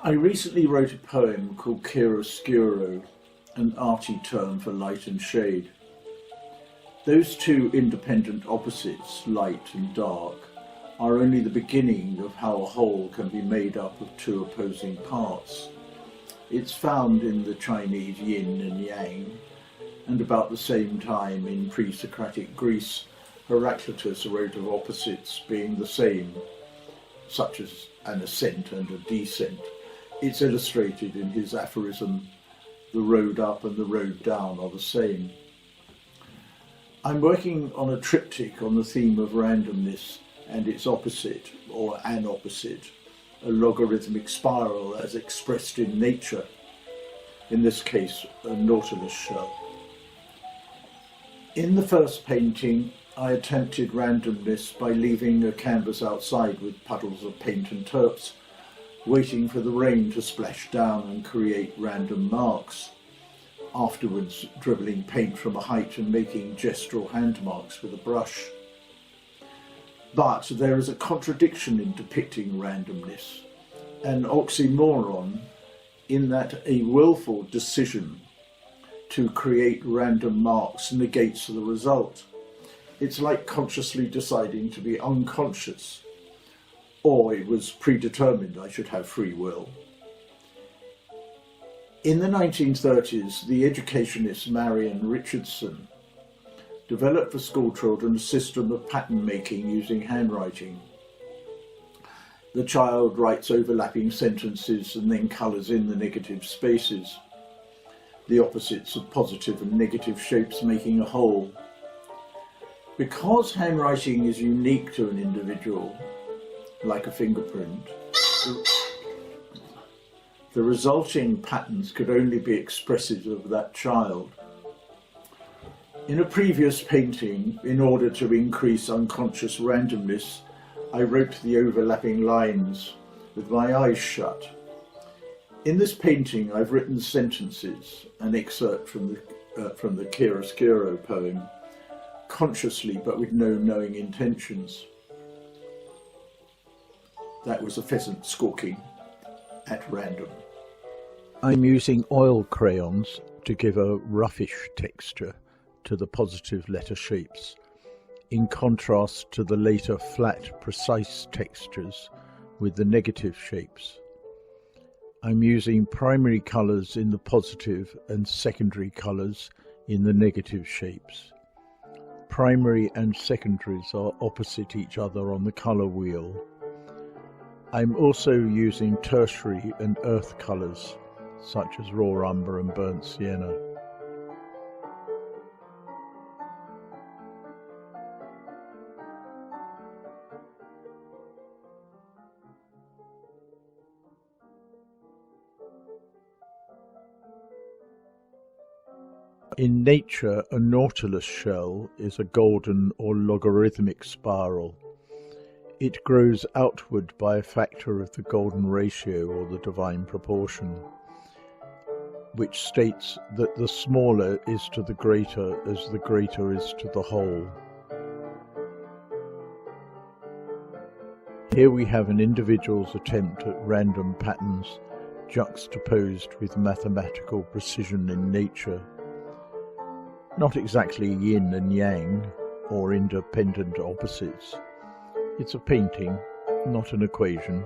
I recently wrote a poem called chiaroscuro, an arty term for light and shade. Those two independent opposites, light and dark, are only the beginning of how a whole can be made up of two opposing parts. It's found in the Chinese yin and yang, and about the same time in pre-Socratic Greece, Heraclitus wrote of opposites being the same, such as an ascent and a descent. It's illustrated in his aphorism, "The road up and the road down are the same." I'm working on a triptych on the theme of randomness and its opposite, or an opposite, a logarithmic spiral as expressed in nature, in this case a nautilus shell. In the first painting, I attempted randomness by leaving a canvas outside with puddles of paint and terps, waiting for the rain to splash down and create random marks, afterwards dribbling paint from a height and making gestural hand marks with a brush. But there is a contradiction in depicting randomness, an oxymoron, in that a willful decision to create random marks negates the result. It's like consciously deciding to be unconscious, or it was predetermined I should have free will. In the 1930s, the educationist Marian Richardson developed for schoolchildren a system of pattern making using handwriting. The child writes overlapping sentences and then colours in the negative spaces, the opposites of positive and negative shapes making a whole. Because handwriting is unique to an individual, like a fingerprint, the resulting patterns could only be expressive of that child. In a previous painting, in order to increase unconscious randomness, I wrote the overlapping lines with my eyes shut. In this painting, I've written sentences, an excerpt from the chiaroscuro poem, consciously but with no knowing intentions. That was a pheasant squawking at random. I'm using oil crayons to give a roughish texture to the positive letter shapes, in contrast to the later flat, precise textures with the negative shapes. I'm using primary colours in the positive and secondary colours in the negative shapes. Primary and secondaries are opposite each other on the colour wheel. I'm also using tertiary and earth colours, such as raw umber and burnt sienna. In nature, a nautilus shell is a golden or logarithmic spiral. It grows outward by a factor of the golden ratio or the divine proportion, which states that the smaller is to the greater as the greater is to the whole. Here we have an individual's attempt at random patterns juxtaposed with mathematical precision in nature. Not exactly yin and yang, or independent opposites. It's a painting, not an equation.